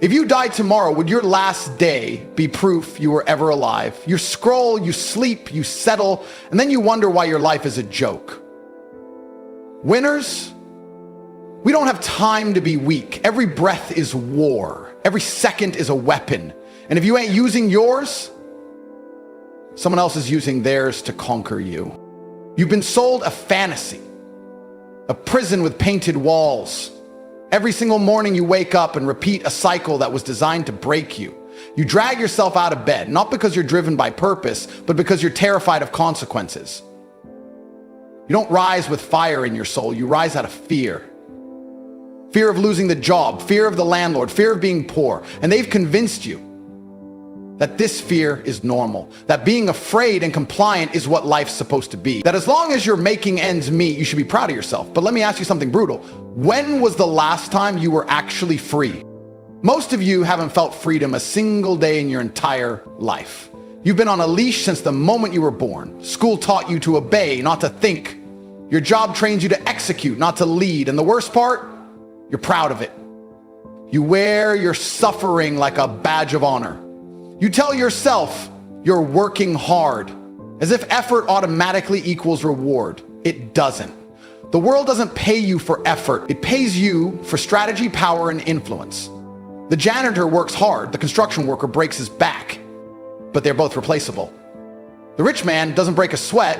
If you died tomorrow, would your last day be proof you were ever alive? You scroll, you sleep, you settle, and then you wonder why your life is a joke. Winners, we don't have time to be weak. Every breath is war. Every second is a weapon. And if you ain't using yours, someone else is using theirs to conquer you. You've been sold a fantasy, a prison with painted walls. Every single morning you wake up and repeat a cycle that was designed to break you. You drag yourself out of bed, not because you're driven by purpose, but because you're terrified of consequences. You don't rise with fire in your soul, you rise out of fear. Fear of losing the job, fear of the landlord, fear of being poor. And they've convinced you that this fear is normal, that being afraid and compliant is what life's supposed to be, that as long as you're making ends meet, you should be proud of yourself. But let me ask you something brutal. When was the last time you were actually free? Most of you haven't felt freedom a single day in your entire life. You've been on a leash since the moment you were born. School taught you to obey, not to think. Your job trains you to execute, not to lead. And the worst part, you're proud of it. You wear your suffering like a badge of honor. You tell yourself you're working hard, as if effort automatically equals reward. It doesn't. The world doesn't pay you for effort. It pays you for strategy, power, and influence. The janitor works hard. The construction worker breaks his back, but they're both replaceable. The rich man doesn't break a sweat,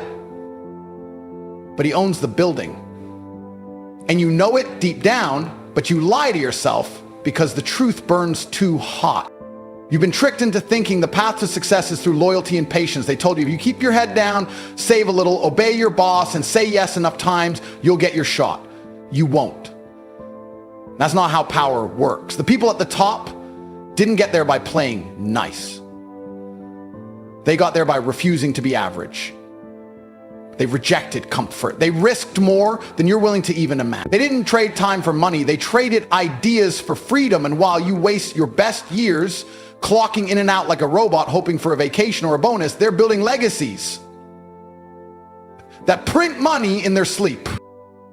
but he owns the building. And you know it deep down, but you lie to yourself because the truth burns too hot. You've been tricked into thinking the path to success is through loyalty and patience. They told you if you keep your head down, save a little, obey your boss, and say yes enough times, you'll get your shot. You won't. That's not how power works. The people at the top didn't get there by playing nice. They got there by refusing to be average. They rejected comfort. They risked more than you're willing to even imagine. They didn't trade time for money. They traded ideas for freedom. And while you waste your best years clocking in and out like a robot, hoping for a vacation or a bonus, they're building legacies that print money in their sleep.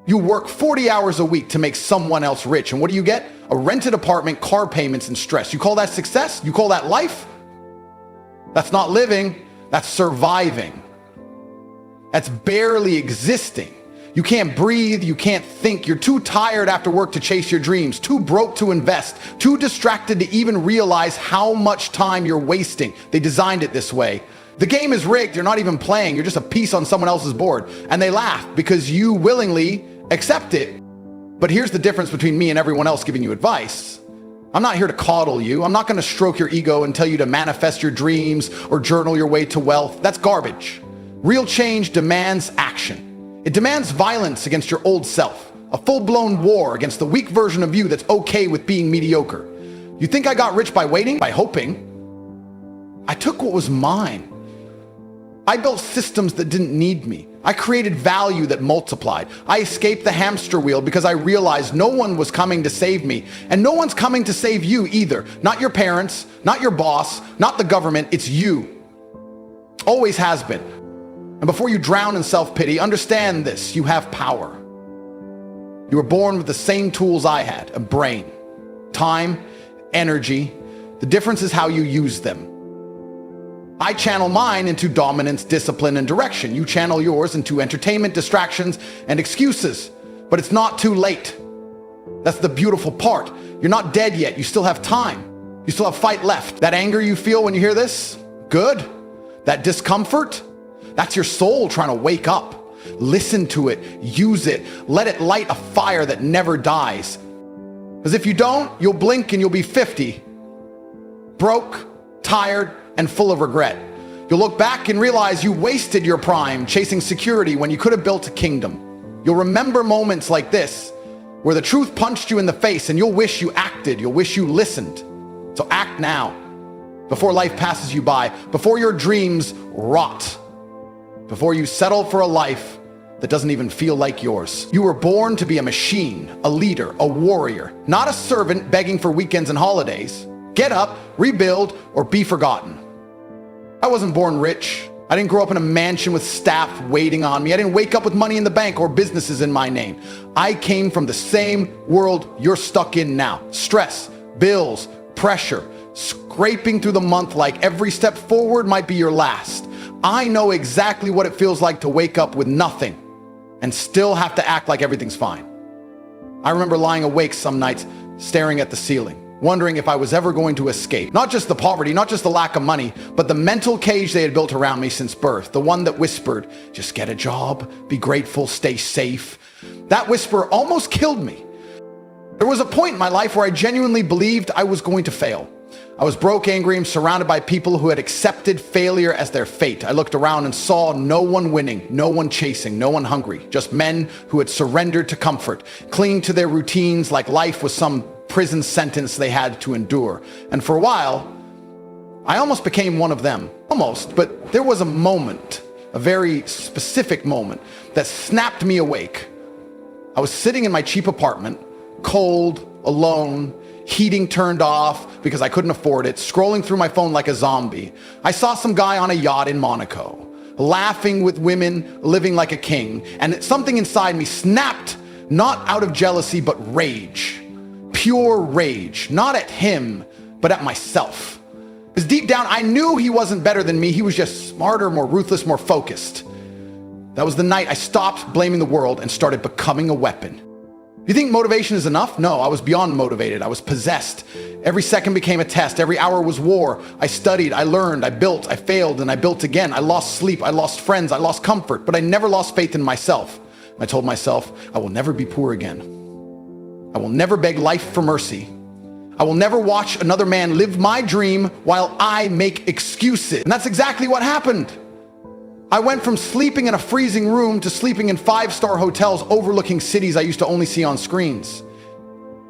You work 40 hours a week to make someone else rich. And what do you get? A rented apartment, car payments, and stress. You call that success? You call that life? That's not living. That's surviving. That's barely existing. You can't breathe, you can't think. You're too tired after work to chase your dreams, too broke to invest, too distracted to even realize how much time you're wasting. They designed it this way. The game is rigged, you're not even playing, you're just a piece on someone else's board. And they laugh because you willingly accept it. But here's the difference between me and everyone else giving you advice. I'm not here to coddle you. I'm not going to stroke your ego and tell you to manifest your dreams or journal your way to wealth. That's garbage. Real change demands action. It demands violence against your old self, a full-blown war against the weak version of you that's okay with being mediocre. You think I got rich by waiting, by hoping? I took what was mine. I built systems that didn't need me. I created value that multiplied. I escaped the hamster wheel because I realized no one was coming to save me, and no one's coming to save you either. Not your parents, not your boss, not the government, it's you. Always has been. And before you drown in self-pity, understand this, you have power. You were born with the same tools I had, a brain, time, energy. The difference is how you use them. I channel mine into dominance, discipline, and direction. You channel yours into entertainment, distractions, and excuses. But it's not too late. That's the beautiful part. You're not dead yet. You still have time. You still have fight left. That anger you feel when you hear this, good. That discomfort, that's your soul trying to wake up. Listen to it, use it, let it light a fire that never dies. Because if you don't, you'll blink and you'll be 50. Broke, tired, and full of regret. You'll look back and realize you wasted your prime chasing security when you could have built a kingdom. You'll remember moments like this, where the truth punched you in the face and you'll wish you acted, you'll wish you listened. So act now, before life passes you by, before your dreams rot. Before you settle for a life that doesn't even feel like yours. You were born to be a machine, a leader, a warrior, not a servant begging for weekends and holidays. Get up, rebuild, or be forgotten. I wasn't born rich. I didn't grow up in a mansion with staff waiting on me. I didn't wake up with money in the bank or businesses in my name. I came from the same world you're stuck in now. Stress, bills, pressure, scraping through the month like every step forward might be your last. I know exactly what it feels like to wake up with nothing and still have to act like everything's fine. I remember lying awake some nights, staring at the ceiling, wondering if I was ever going to escape. Not just the poverty, not just the lack of money, but the mental cage they had built around me since birth. The one that whispered, just get a job, be grateful, stay safe. That whisper almost killed me. There was a point in my life where I genuinely believed I was going to fail. I was broke, angry, and surrounded by people who had accepted failure as their fate. I looked around and saw no one winning, no one chasing, no one hungry, just men who had surrendered to comfort, clinging to their routines like life was some prison sentence they had to endure. And for a while, I almost became one of them. Almost, but there was a moment, a very specific moment, that snapped me awake. I was sitting in my cheap apartment, cold, alone, heating turned off because I couldn't afford it, scrolling through my phone like a zombie. I saw some guy on a yacht in Monaco, laughing with women, living like a king, and something inside me snapped, not out of jealousy, but rage. Pure rage, not at him, but at myself. Because deep down, I knew he wasn't better than me. He was just smarter, more ruthless, more focused. That was the night I stopped blaming the world and started becoming a weapon. You think motivation is enough? No, I was beyond motivated. I was possessed. Every second became a test. Every hour was war. I studied, I learned, I built, I failed, and I built again. I lost sleep, I lost friends, I lost comfort, but I never lost faith in myself. I told myself, I will never be poor again. I will never beg life for mercy. I will never watch another man live my dream while I make excuses. And that's exactly what happened. I went from sleeping in a freezing room to sleeping in 5-star hotels overlooking cities I used to only see on screens.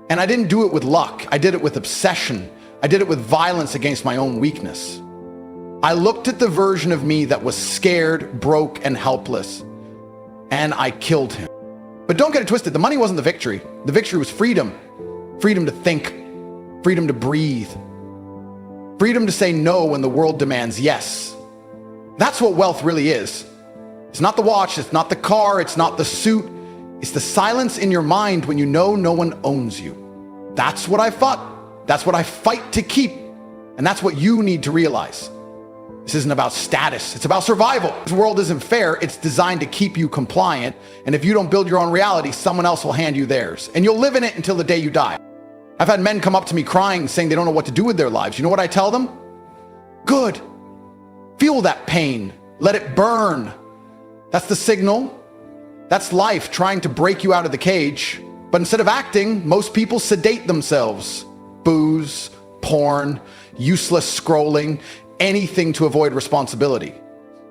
And I didn't do it with luck. I did it with obsession. I did it with violence against my own weakness. I looked at the version of me that was scared, broke, and helpless, and I killed him. But don't get it twisted. The money wasn't the victory. The victory was freedom. Freedom to think. Freedom to breathe. Freedom to say no when the world demands yes. That's what wealth really is. It's not the watch, it's not the car, it's not the suit. It's the silence in your mind when you know no one owns you. That's what I fought. That's what I fight to keep. And that's what you need to realize. This isn't about status, it's about survival. This world isn't fair, it's designed to keep you compliant. And if you don't build your own reality, someone else will hand you theirs. And you'll live in it until the day you die. I've had men come up to me crying, saying they don't know what to do with their lives. You know what I tell them? Good. Feel that pain. Let it burn. That's the signal. That's life trying to break you out of the cage. But instead of acting, most people sedate themselves. Booze, porn, useless scrolling, anything to avoid responsibility.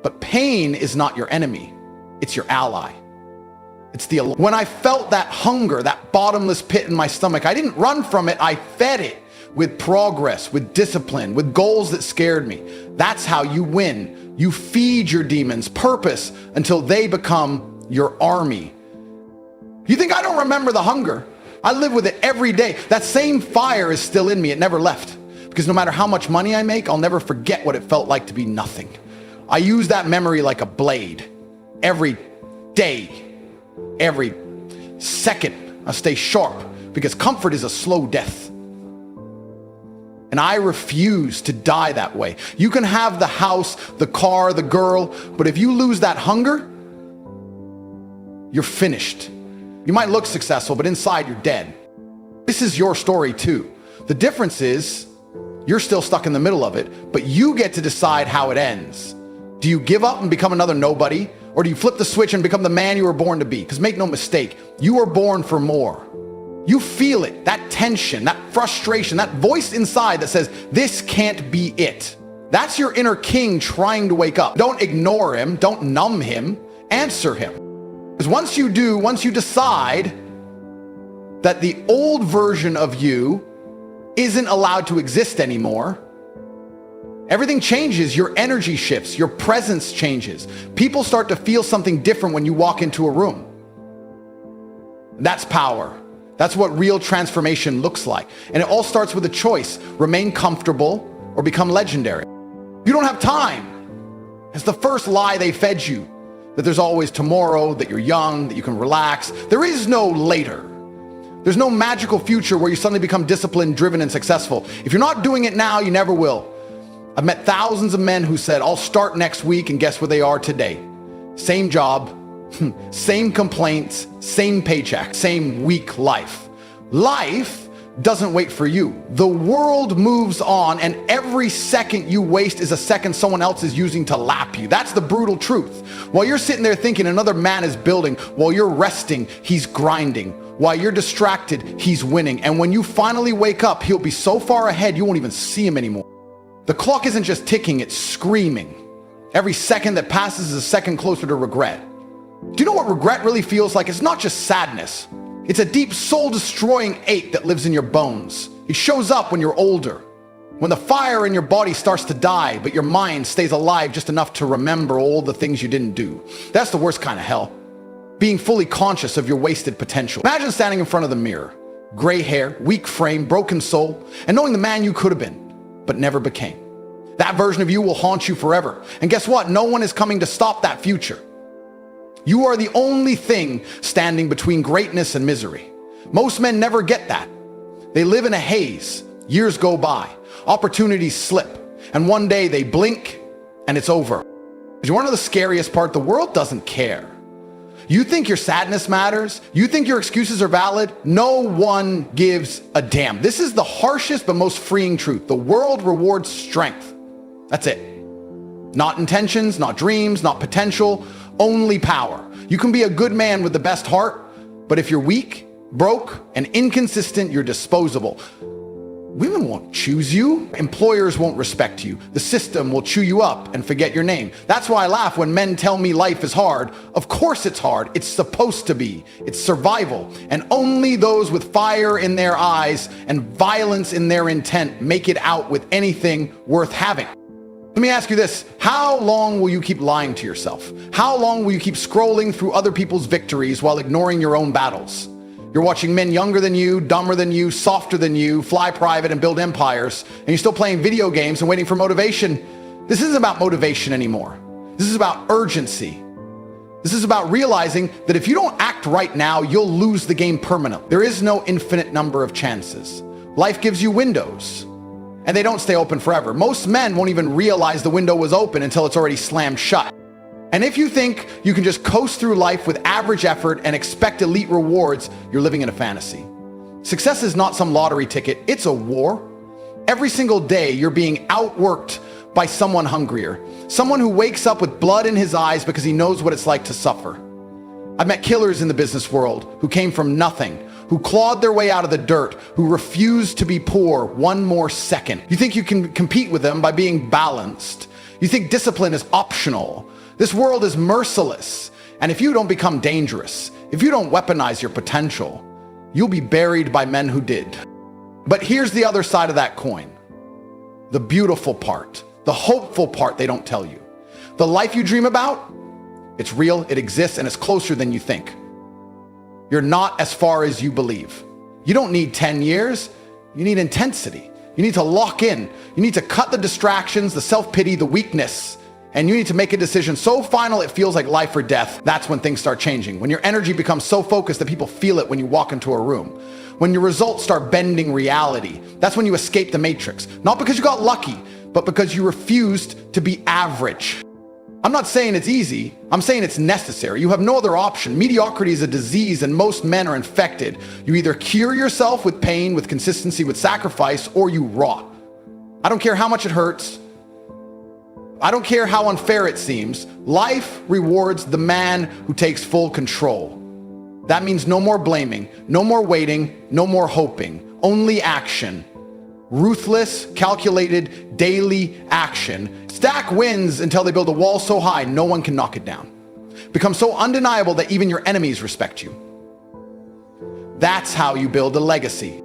But pain is not your enemy. It's your ally. When I felt that hunger, that bottomless pit in my stomach, I didn't run from it, I fed it. With progress, with discipline, with goals that scared me. That's how you win. You feed your demons purpose until they become your army. You think I don't remember the hunger? I live with it every day. That same fire is still in me. It never left. Because no matter how much money I make, I'll never forget what it felt like to be nothing. I use that memory like a blade. Every day, every second, I stay sharp because comfort is a slow death. And I refuse to die that way. You can have the house, the car, the girl, but if you lose that hunger, you're finished. You might look successful, but inside you're dead. This is your story too. The difference is you're still stuck in the middle of it, but you get to decide how it ends. Do you give up and become another nobody? Or do you flip the switch and become the man you were born to be? Because make no mistake, you were born for more. You feel it, that tension, that frustration, that voice inside that says, this can't be it. That's your inner king trying to wake up. Don't ignore him, don't numb him, answer him. Because once you do, once you decide that the old version of you isn't allowed to exist anymore, everything changes, your energy shifts, your presence changes. People start to feel something different when you walk into a room. That's power. That's what real transformation looks like. And it all starts with a choice. Remain comfortable or become legendary. You don't have time. It's the first lie they fed you. That there's always tomorrow, that you're young, that you can relax. There is no later. There's no magical future where you suddenly become disciplined, driven, and successful. If you're not doing it now, you never will. I've met thousands of men who said, I'll start next week, and guess where they are today? Same job, same complaints, same paycheck, same weak life. Life doesn't wait for you. The world moves on, and every second you waste is a second someone else is using to lap you. That's the brutal truth. While you're sitting there thinking another man is building, while you're resting, he's grinding. While you're distracted, he's winning. And when you finally wake up, he'll be so far ahead you won't even see him anymore. The clock isn't just ticking, it's screaming. Every second that passes is a second closer to regret. Do you know what regret really feels like? It's not just sadness. It's a deep soul-destroying ache that lives in your bones. It shows up when you're older, when the fire in your body starts to die, but your mind stays alive just enough to remember all the things you didn't do. That's the worst kind of hell. Being fully conscious of your wasted potential. Imagine standing in front of the mirror, gray hair, weak frame, broken soul, and knowing the man you could have been, but never became. That version of you will haunt you forever. And guess what? No one is coming to stop that future. You are the only thing standing between greatness and misery. Most men never get that. They live in a haze. Years go by. Opportunities slip. And one day they blink and it's over. You want to know the scariest part? The world doesn't care. You think your sadness matters? You think your excuses are valid? No one gives a damn. This is the harshest but most freeing truth. The world rewards strength. That's it. Not intentions, not dreams, not potential, only power. You can be a good man with the best heart, but if you're weak, broke, and inconsistent, you're disposable. Women won't choose you. Employers won't respect you. The system will chew you up and forget your name. That's why I laugh when men tell me life is hard. Of course it's hard. It's supposed to be. It's survival. And only those with fire in their eyes and violence in their intent make it out with anything worth having. Let me ask you this. How long will you keep lying to yourself? How long will you keep scrolling through other people's victories while ignoring your own battles? You're watching men younger than you, dumber than you, softer than you, fly private and build empires, and you're still playing video games and waiting for motivation. This isn't about motivation anymore. This is about urgency. This is about realizing that if you don't act right now, you'll lose the game permanently. There is no infinite number of chances. Life gives you windows, and they don't stay open forever. Most men won't even realize the window was open until it's already slammed shut. And if you think you can just coast through life with average effort and expect elite rewards, you're living in a fantasy. Success is not some lottery ticket, it's a war. Every single day you're being outworked by someone hungrier, someone who wakes up with blood in his eyes because he knows what it's like to suffer. I've met killers in the business world who came from nothing, who clawed their way out of the dirt, who refused to be poor one more second. You think you can compete with them by being balanced. You think discipline is optional. This world is merciless, and if you don't become dangerous, if you don't weaponize your potential, you'll be buried by men who did. But here's the other side of that coin. The beautiful part, the hopeful part they don't tell you. The life you dream about, it's real, it exists, and it's closer than you think. You're not as far as you believe. You don't need 10 years, you need intensity. You need to lock in. You need to cut the distractions, the self-pity, the weakness. And you need to make a decision so final it feels like life or death. That's when things start changing. When your energy becomes so focused that people feel it when you walk into a room. When your results start bending reality. That's when you escape the matrix. Not because you got lucky, but because you refused to be average. I'm not saying it's easy. I'm saying it's necessary. You have no other option. Mediocrity is a disease and most men are infected. You either cure yourself with pain, with consistency, with sacrifice, or you rot. I don't care how much it hurts. I don't care how unfair it seems. Life rewards the man who takes full control. That means no more blaming, no more waiting, no more hoping, only action. Ruthless, calculated, daily action. Stack wins until they build a wall so high no one can knock it down. Become so undeniable that even your enemies respect you. That's how you build a legacy.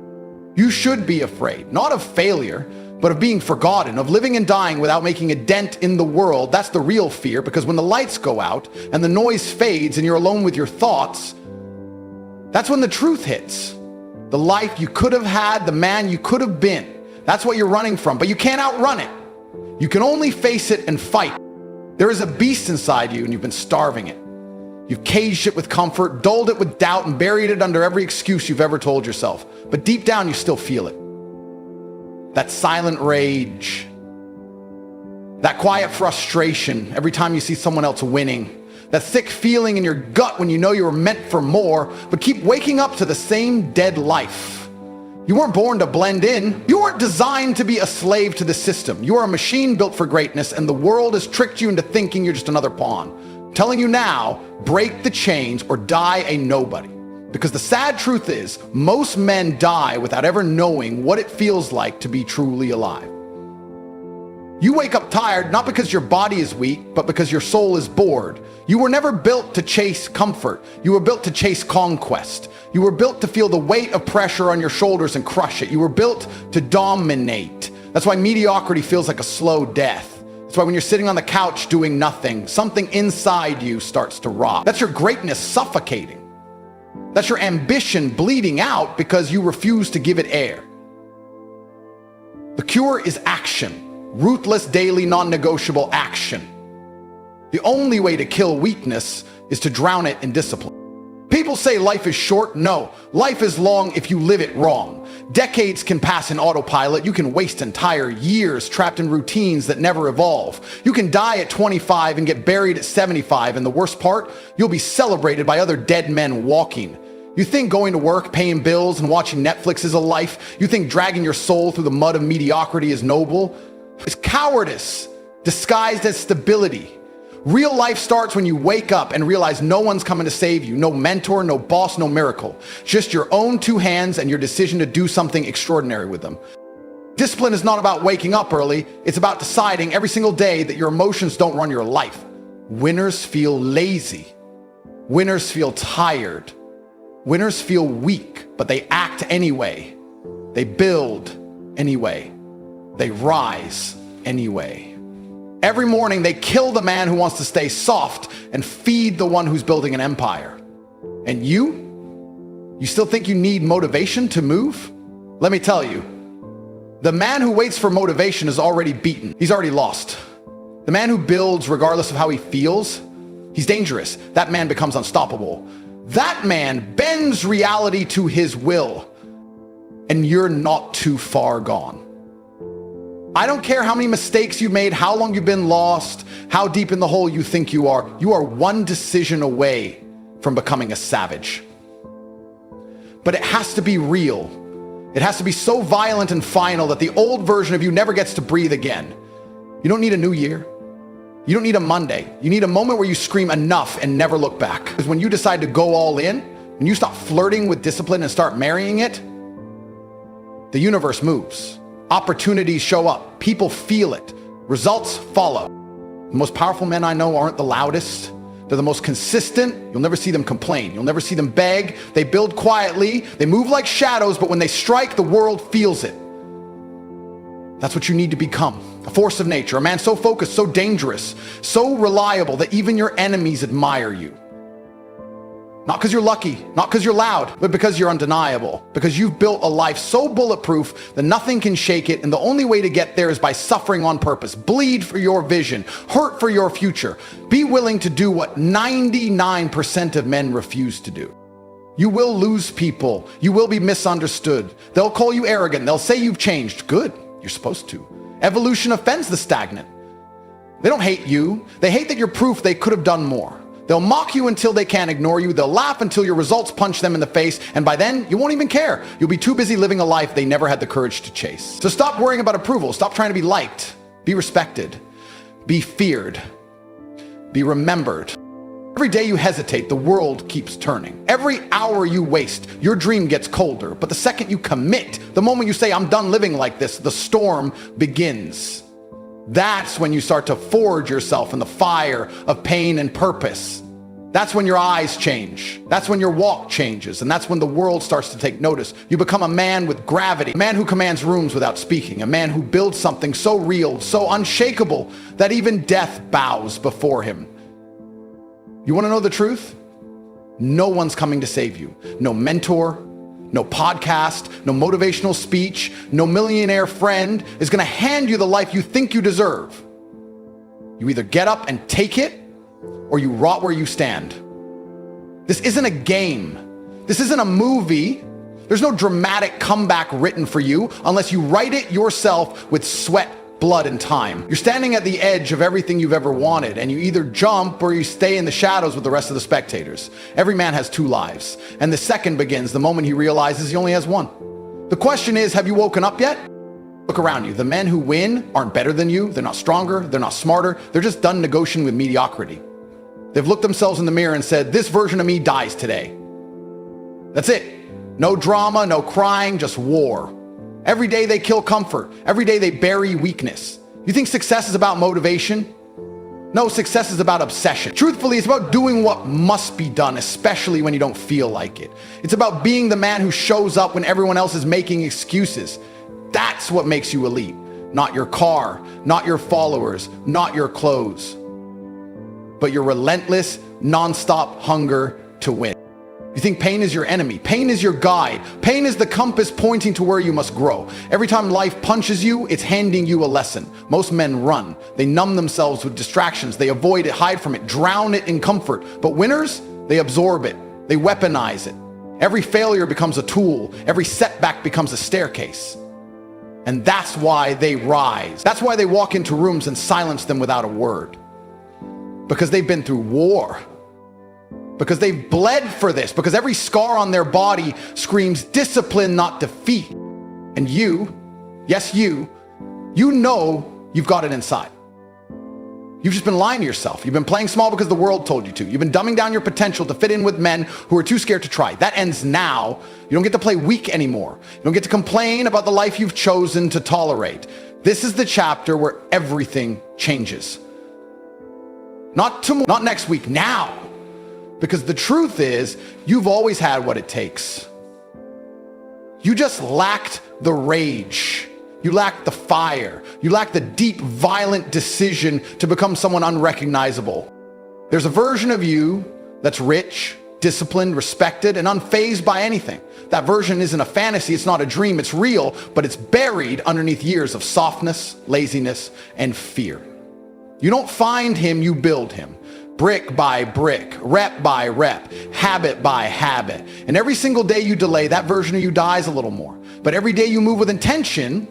You should be afraid, not of failure, but of being forgotten, of living and dying without making a dent in the world. That's the real fear, because when the lights go out and the noise fades and you're alone with your thoughts, that's when the truth hits. The life you could have had, the man you could have been. That's what you're running from, but you can't outrun it. You can only face it and fight. There is a beast inside you and you've been starving it. You've caged it with comfort, dulled it with doubt, and buried it under every excuse you've ever told yourself. But deep down, you still feel it. That silent rage, that quiet frustration every time you see someone else winning, that thick feeling in your gut when you know you were meant for more, but keep waking up to the same dead life. You weren't born to blend in. You weren't designed to be a slave to the system. You are a machine built for greatness, and the world has tricked you into thinking you're just another pawn. I'm telling you now, break the chains or die a nobody. Because the sad truth is, most men die without ever knowing what it feels like to be truly alive. You wake up tired, not because your body is weak, but because your soul is bored. You were never built to chase comfort. You were built to chase conquest. You were built to feel the weight of pressure on your shoulders and crush it. You were built to dominate. That's why mediocrity feels like a slow death. That's why when you're sitting on the couch doing nothing, something inside you starts to rot. That's your greatness suffocating. That's your ambition bleeding out because you refuse to give it air. The cure is action. Ruthless, daily, non-negotiable action. The only way to kill weakness is to drown it in discipline. People say life is short. No, life is long if you live it wrong. Decades can pass in autopilot. You can waste entire years trapped in routines that never evolve. You can die at 25 and get buried at 75. And the worst part, you'll be celebrated by other dead men walking. You think going to work, paying bills, and watching Netflix is a life? You think dragging your soul through the mud of mediocrity is noble? It's cowardice disguised as stability. Real life starts when you wake up and realize no one's coming to save you. No mentor, no boss, no miracle. Just your own two hands and your decision to do something extraordinary with them. Discipline is not about waking up early. It's about deciding every single day that your emotions don't run your life. Winners feel lazy. Winners feel tired. Winners feel weak, but they act anyway. They build anyway. They rise anyway. Every morning they kill the man who wants to stay soft and feed the one who's building an empire. And you still think you need motivation to move? Let me tell you, the man who waits for motivation is already beaten. He's already lost. The man who builds regardless of how he feels, he's dangerous. That man becomes unstoppable. That man bends reality to his will, and you're not too far gone. I don't care how many mistakes you made, how long you've been lost, how deep in the hole you think you are. You are one decision away from becoming a savage. But it has to be real. It has to be so violent and final that the old version of you never gets to breathe again. You don't need a new year. You don't need a Monday. You need a moment where you scream enough and never look back. Because when you decide to go all in, when you stop flirting with discipline and start marrying it, the universe moves. Opportunities show up. People feel it. Results follow. The most powerful men I know aren't the loudest. They're the most consistent. You'll never see them complain. You'll never see them beg. They build quietly. They move like shadows, but when they strike, the world feels it. That's what you need to become. A force of nature. A man so focused, so dangerous, so reliable that even your enemies admire you. Not because you're lucky, not because you're loud, but because you're undeniable. Because you've built a life so bulletproof that nothing can shake it, and the only way to get there is by suffering on purpose. Bleed for your vision, hurt for your future. Be willing to do what 99% of men refuse to do. You will lose people. You will be misunderstood. They'll call you arrogant. They'll say you've changed. Good, you're supposed to. Evolution offends the stagnant. They don't hate you. They hate that you're proof they could have done more. They'll mock you until they can't ignore you. They'll laugh until your results punch them in the face. And by then, you won't even care. You'll be too busy living a life they never had the courage to chase. So stop worrying about approval. Stop trying to be liked. Be respected. Be feared. Be remembered. Every day you hesitate, the world keeps turning. Every hour you waste, your dream gets colder. But the second you commit, the moment you say, I'm done living like this, the storm begins. That's when you start to forge yourself in the fire of pain and purpose. That's when your eyes change. That's when your walk changes. And that's when the world starts to take notice. You become a man with gravity, a man who commands rooms without speaking, a man who builds something so real, so unshakable, that even death bows before him. You want to know the truth? No one's coming to save you. No mentor, no podcast, no motivational speech, no millionaire friend is going to hand you the life you think you deserve. You either get up and take it, or you rot where you stand. This isn't a game. This isn't a movie. There's no dramatic comeback written for you unless you write it yourself with sweat, blood, and time. You're standing at the edge of everything you've ever wanted, and you either jump or you stay in the shadows with the rest of the spectators. Every man has two lives, and the second begins the moment he realizes he only has one. The question is, have you woken up yet? Look around you. The men who win aren't better than you. They're not stronger. They're not smarter. They're just done negotiating with mediocrity. They've looked themselves in the mirror and said, this version of me dies today. That's it. No drama, no crying, just war. Every day they kill comfort. Every day they bury weakness. You think success is about motivation? No, success is about obsession. Truthfully, it's about doing what must be done, especially when you don't feel like it. It's about being the man who shows up when everyone else is making excuses. That's what makes you elite. Not your car, not your followers, not your clothes, but your relentless, nonstop hunger to win. You think pain is your enemy. Pain is your guide. Pain is the compass pointing to where you must grow. Every time life punches you, it's handing you a lesson. Most men run. They numb themselves with distractions. They avoid it, hide from it, drown it in comfort. But winners, they absorb it. They weaponize it. Every failure becomes a tool. Every setback becomes a staircase. And that's why they rise. That's why they walk into rooms and silence them without a word. Because they've been through war. Because they've bled for this, because every scar on their body screams discipline, not defeat. And you, yes you know you've got it inside. You've just been lying to yourself. You've been playing small because the world told you to. You've been dumbing down your potential to fit in with men who are too scared to try. That ends now. You don't get to play weak anymore. You don't get to complain about the life you've chosen to tolerate. This is the chapter where everything changes. Not tomorrow, not next week, now. Because the truth is, you've always had what it takes. You just lacked the rage. You lacked the fire. You lacked the deep, violent decision to become someone unrecognizable. There's a version of you that's rich, disciplined, respected, and unfazed by anything. That version isn't a fantasy, it's not a dream, it's real, but it's buried underneath years of softness, laziness, and fear. You don't find him, you build him. Brick by brick, rep by rep, habit by habit. And every single day you delay, that version of you dies a little more. But every day you move with intention,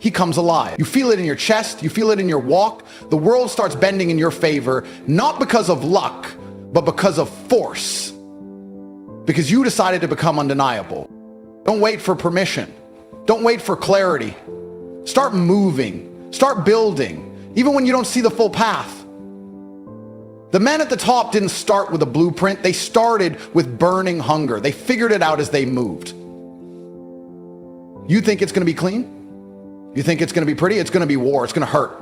he comes alive. You feel it in your chest, you feel it in your walk. The world starts bending in your favor, not because of luck, but because of force. Because you decided to become undeniable. Don't wait for permission. Don't wait for clarity. Start moving, start building, even when you don't see the full path. The men at the top didn't start with a blueprint. They started with burning hunger. They figured it out as they moved. You think it's going to be clean? You think it's going to be pretty? It's going to be war. It's going to hurt.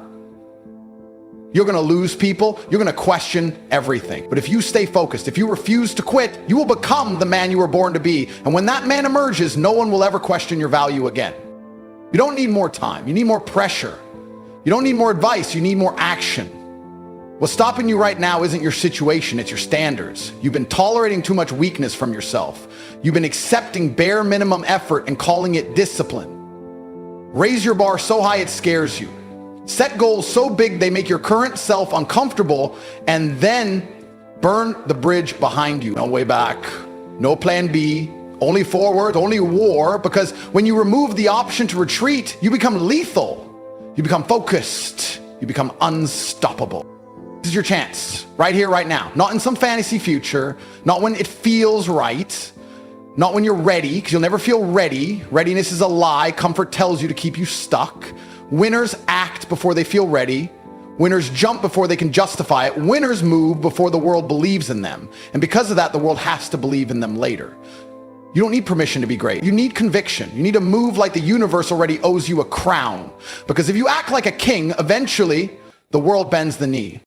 You're going to lose people. You're going to question everything. But if you stay focused, if you refuse to quit, you will become the man you were born to be. And when that man emerges, no one will ever question your value again. You don't need more time. You need more pressure. You don't need more advice. You need more action. What's stopping you right now isn't your situation, it's your standards. You've been tolerating too much weakness from yourself. You've been accepting bare minimum effort and calling it discipline. Raise your bar so high it scares you. Set goals so big they make your current self uncomfortable, and then burn the bridge behind you. No way back, no plan B, only forward, only war, because when you remove the option to retreat, you become lethal. You become focused. You become unstoppable. This is your chance, right here, right now. Not in some fantasy future, not when it feels right, not when you're ready, because you'll never feel ready. Readiness is a lie. Comfort tells you to keep you stuck. Winners act before they feel ready. Winners jump before they can justify it. Winners move before the world believes in them. And because of that, the world has to believe in them later. You don't need permission to be great. You need conviction. You need to move like the universe already owes you a crown. Because if you act like a king, eventually the world bends the knee.